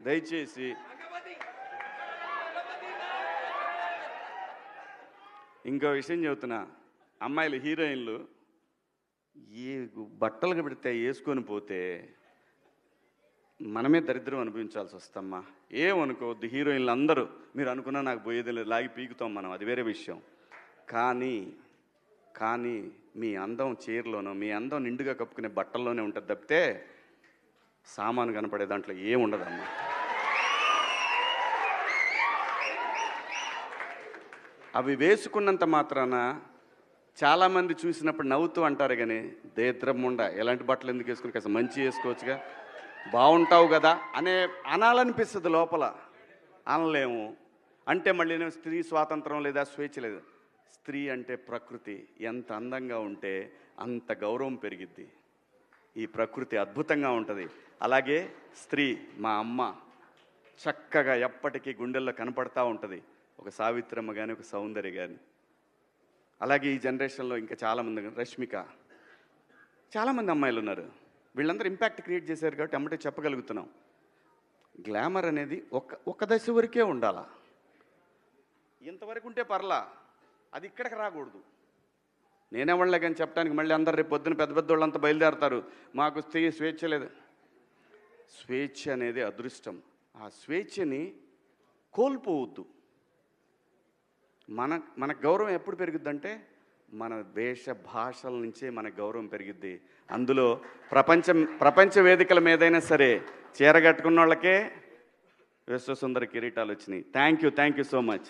దయచేసి ఇంకో విషయం చెబుతున్నా, అమ్మాయిలు హీరోయిన్లు ఏ బట్టలు పెడితే వేసుకొని పోతే మనమే దరిద్రం అనుభవించాల్సి వస్తమ్మా. ఏమనుకోవద్దు, హీరోయిన్లు అందరూ మీరు అనుకున్నా నాకు పోయేది లేదు, లాగి పీకుతాం మనం, అది వేరే విషయం. కానీ కానీ మీ అందం చీరలోనో, మీ అందం నిండుగా కప్పుకునే బట్టల్లోనే ఉంటుంది తప్పితే సామాను కనపడే దాంట్లో ఏముండదమ్మా. అవి వేసుకున్నంత మాత్రాన చాలామంది చూసినప్పుడు నవ్వుతూ అంటారు, కానీ దేద్రముండ ఎలాంటి బట్టలు ఎందుకు వేసుకుని కాస్త మంచి వేసుకోవచ్చుగా, బాగుంటావు కదా అనాలనిపిస్తుంది లోపల. అనలేము. అంటే మళ్ళీ స్త్రీ స్వాతంత్రం లేదా స్వేచ్ఛ లేదు. స్త్రీ అంటే ప్రకృతి, ఎంత అందంగా ఉంటే అంత గౌరవం పెరిగిద్ది. ఈ ప్రకృతి అద్భుతంగా ఉంటుంది. అలాగే స్త్రీ మా అమ్మ చక్కగా ఎప్పటికీ గుండెల్లో కనపడతా ఉంటుంది, ఒక సావిత్రమ్మ కానీ ఒక సౌందర్య కానీ. అలాగే ఈ జనరేషన్లో ఇంకా చాలామంది, రష్మిక, చాలామంది అమ్మాయిలు ఉన్నారు. వీళ్ళందరూ ఇంపాక్ట్ క్రియేట్ చేశారు కాబట్టి అమ్మటే చెప్పగలుగుతున్నాం. గ్లామర్ అనేది ఒక దశ వరకే ఉండాలా, ఇంతవరకు ఉంటే పర్లా, అది ఇక్కడికి రాకూడదు. నేనేవాళ్ళే కానీ చెప్పడానికి మళ్ళీ అందరు రేపు పొద్దున పెద్ద పెద్ద వాళ్ళంతా బయలుదేరతారు, మాకు స్త్రీ స్వేచ్ఛ లేదు. స్వేచ్ఛ అనేది అదృష్టం. ఆ స్వేచ్ఛని కోల్పోవద్దు. మన గౌరవం ఎప్పుడు పెరుగుద్దంటే మన దేశ భాషల నుంచే మన గౌరవం పెరిగిద్ది. అందులో ప్రపంచ వేదికల మీదైనా సరే చీర కట్టుకున్న వాళ్ళకే విశ్వసుందర కిరీటాలు వచ్చినాయి. Thank you so much.